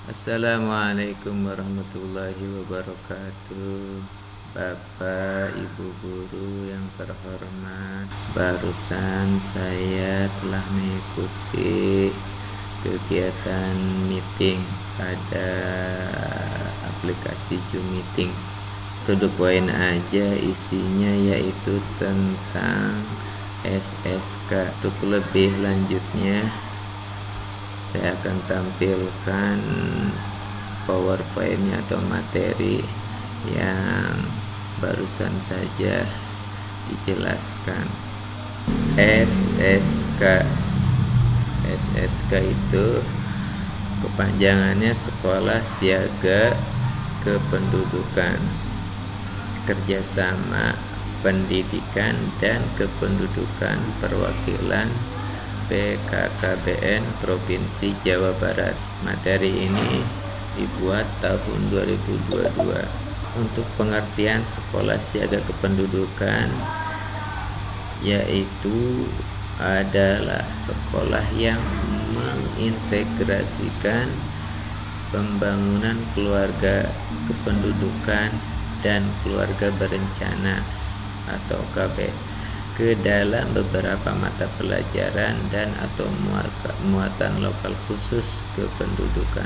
Assalamualaikum warahmatullahi wabarakatuh. Bapak, Ibu guru yang terhormat, barusan saya telah mengikuti kegiatan meeting pada aplikasi Zoom Meeting. To the point aja isinya, yaitu tentang SSK. Untuk lebih lanjutnya saya akan tampilkan PowerPoint-nya atau materi yang barusan saja dijelaskan. SSK itu kepanjangannya Sekolah Siaga Kependudukan, Kerjasama Pendidikan dan Kependudukan Perwakilan BKKBN Provinsi Jawa Barat. Materi ini dibuat tahun 2022. Untuk pengertian sekolah siaga kependudukan, yaitu adalah sekolah yang mengintegrasikan pembangunan keluarga kependudukan dan keluarga berencana atau KB ke dalam beberapa mata pelajaran dan atau muatan lokal khusus kependudukan.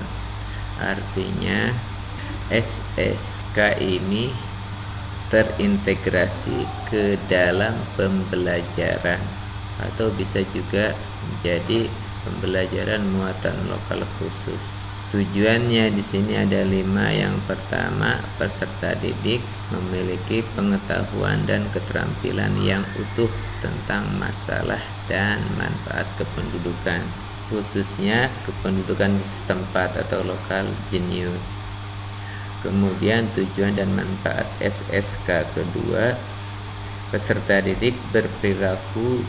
Artinya SSK ini terintegrasi ke dalam pembelajaran atau bisa juga menjadi pembelajaran muatan lokal khusus. Tujuannya di sini ada 5. Yang pertama, peserta didik memiliki pengetahuan dan keterampilan yang utuh tentang masalah dan manfaat kependudukan, khususnya kependudukan setempat atau lokal genius. Kemudian tujuan dan manfaat SSK kedua, peserta didik berperilaku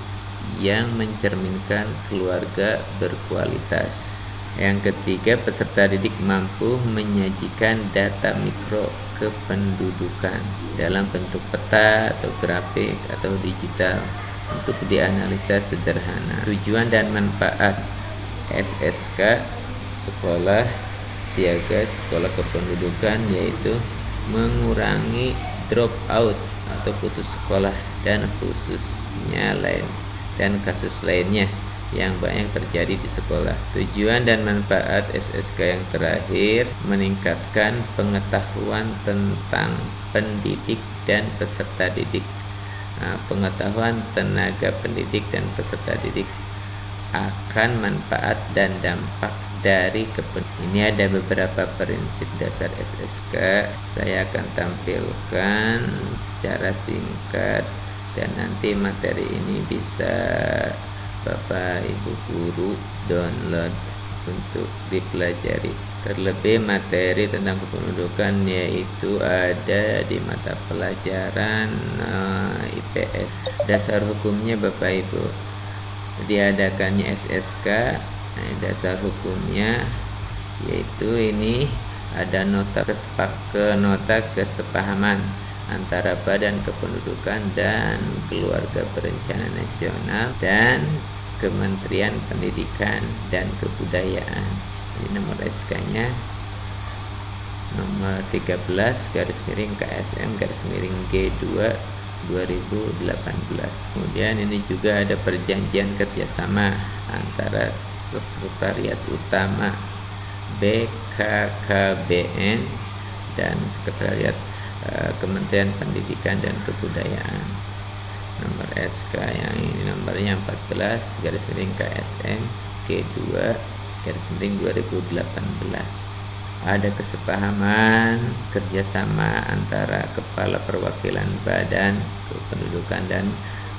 yang mencerminkan keluarga berkualitas. Yang ketiga, peserta didik mampu menyajikan data mikro kependudukan dalam bentuk peta atau grafik atau digital untuk dianalisa sederhana. Tujuan dan manfaat SSK Sekolah Siaga Sekolah Kependudukan yaitu mengurangi drop out atau putus sekolah dan khususnya dan kasus lainnya yang banyak terjadi di sekolah. Tujuan dan manfaat SSK yang terakhir, meningkatkan pengetahuan tentang pendidik dan peserta didik. Pengetahuan tenaga pendidik dan peserta didik akan manfaat dan dampak dari Ini ada beberapa prinsip dasar SSK. Saya akan tampilkan secara singkat dan nanti materi ini bisa Bapak Ibu guru download untuk dipelajari. Terlebih materi tentang kependudukan yaitu ada di mata pelajaran IPS. Dasar hukumnya Bapak Ibu, diadakannya SSK, dasar hukumnya yaitu ini ada nota kesepahaman antara Badan Kependudukan dan Keluarga Berencana Nasional dan Kementerian Pendidikan dan Kebudayaan. Jadi nomor SK-nya nomor 13 /KSM G2 2018. Kemudian ini juga ada perjanjian kerjasama antara Sekretariat Utama BKKBN dan Sekretariat Kementerian Pendidikan dan Kebudayaan. Nomor SK yang ini nomornya 14 /KSM G2 2018. Ada kesepahaman kerjasama antara Kepala Perwakilan Badan Kependudukan dan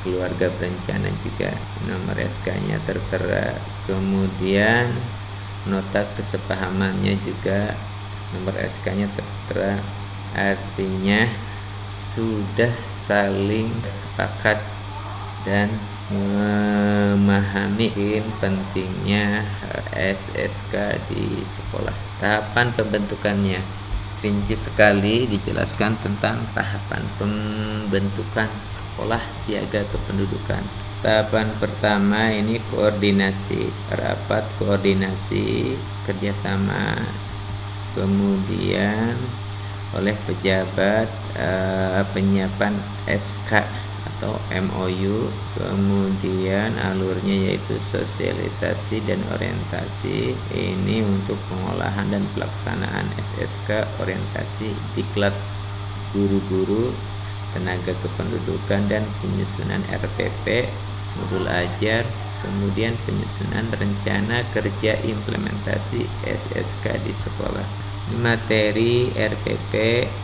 Keluarga Berencana juga. Nomor SK-nya tertera. Kemudian nota kesepahamannya juga nomor SK-nya tertera. Artinya sudah saling sepakat dan memahami pentingnya SSK di sekolah. Tahapan pembentukannya rinci sekali dijelaskan tentang tahapan pembentukan sekolah siaga kependudukan. Tahapan pertama ini koordinasi, rapat koordinasi kerjasama kemudian oleh pejabat penyiapan SK atau MOU, kemudian alurnya yaitu sosialisasi dan orientasi. Ini untuk pengolahan dan pelaksanaan SSK orientasi diklat guru-guru, tenaga kependudukan, dan penyusunan RPP modul ajar, kemudian penyusunan rencana kerja implementasi SSK di sekolah, materi RPP,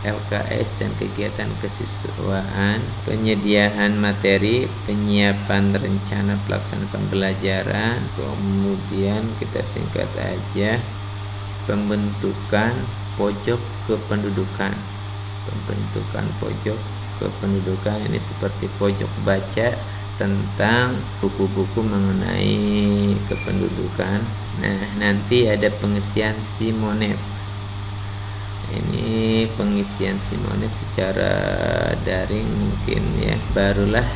LKS, dan kegiatan kesiswaan, penyediaan materi, penyiapan rencana pelaksanaan pembelajaran, kemudian kita singkat aja pembentukan pojok kependudukan. Pembentukan pojok kependudukan ini seperti pojok baca tentang buku-buku mengenai kependudukan. Nah, nanti ada pengisian Simonep. Ini pengisian Simonep secara daring mungkin ya. Barulah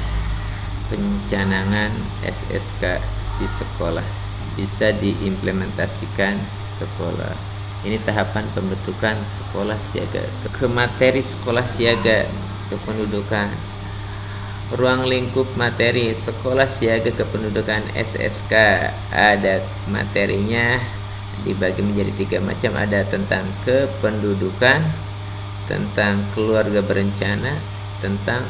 pencanangan SSK di sekolah bisa diimplementasikan sekolah. Ini tahapan pembentukan sekolah siaga ke materi sekolah siaga kependudukan. Ruang lingkup materi sekolah siaga kependudukan SSK, ada materinya dibagi menjadi 3 macam. Ada tentang kependudukan, tentang keluarga berencana, tentang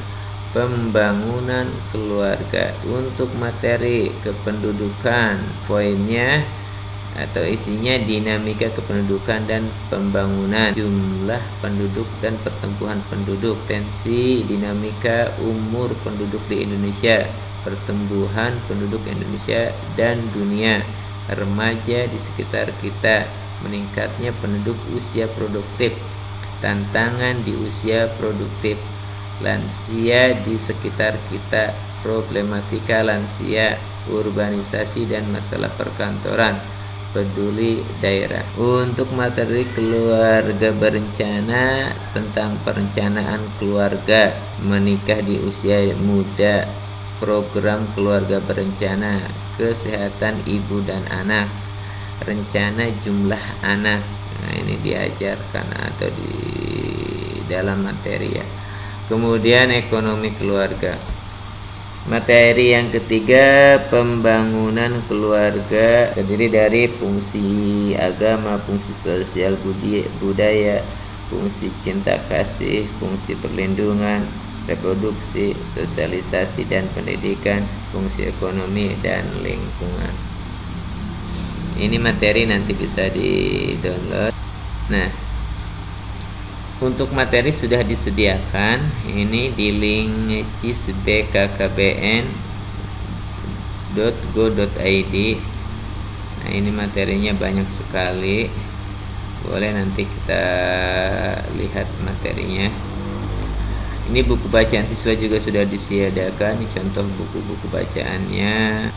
pembangunan keluarga. Untuk materi kependudukan, poinnya atau isinya dinamika kependudukan dan pembangunan, jumlah penduduk dan pertumbuhan penduduk, tensi dinamika umur penduduk di Indonesia, pertumbuhan penduduk Indonesia dan dunia, remaja di sekitar kita, meningkatnya penduduk usia produktif, tantangan di usia produktif, lansia di sekitar kita, problematika lansia, urbanisasi dan masalah perkantoran, peduli daerah. Untuk materi keluarga berencana, tentang perencanaan keluarga, menikah di usia muda, program keluarga berencana, kesehatan ibu dan anak, rencana jumlah anak. Nah, ini diajarkan atau di dalam materi ya. Kemudian ekonomi keluarga. Materi yang ketiga, pembangunan keluarga, terdiri dari fungsi agama, fungsi sosial budaya, fungsi cinta kasih, fungsi perlindungan, reproduksi, sosialisasi dan pendidikan, fungsi ekonomi dan lingkungan. Ini materi nanti bisa di-download. Nah, untuk materi sudah disediakan ini di link cisbkkbn.go.id. Nah, ini materinya banyak sekali. Boleh nanti kita lihat materinya. Ini buku bacaan siswa juga sudah disediakan. Ini contoh buku-buku bacaannya.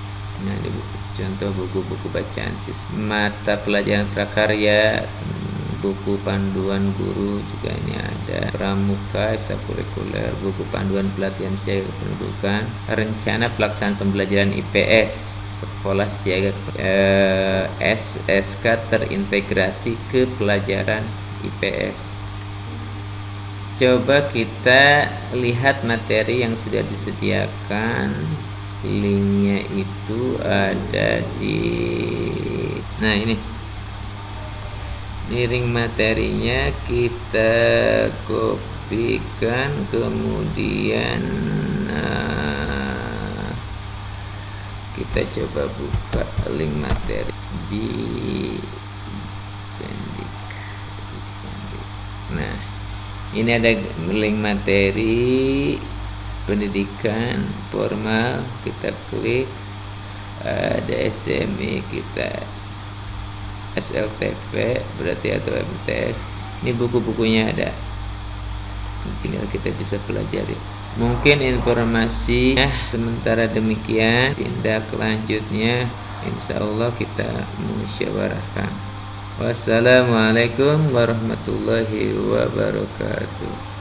Nah, ini contoh buku-buku bacaan siswa. Mata pelajaran prakarya, buku panduan guru juga ini ada, pramuka ekstrakurikuler, buku panduan pelatihan siaga kependudukan, rencana pelaksanaan pembelajaran IPS sekolah siaga SSK terintegrasi ke pelajaran IPS. Coba kita lihat materi yang sudah disediakan, linknya itu ada di, nah ini ring materinya kita kopikan, kemudian kita coba buka link materi di Pendik. Nah, ini ada link materi pendidikan formal, kita klik, ada SMI, kita SLTP berarti atau MTS. Ini buku-bukunya ada, tinggal kita bisa pelajari. Mungkin informasinya sementara demikian, tindak lanjutnya insya Allah kita musyawarahkan. Wassalamualaikum warahmatullahi wabarakatuh.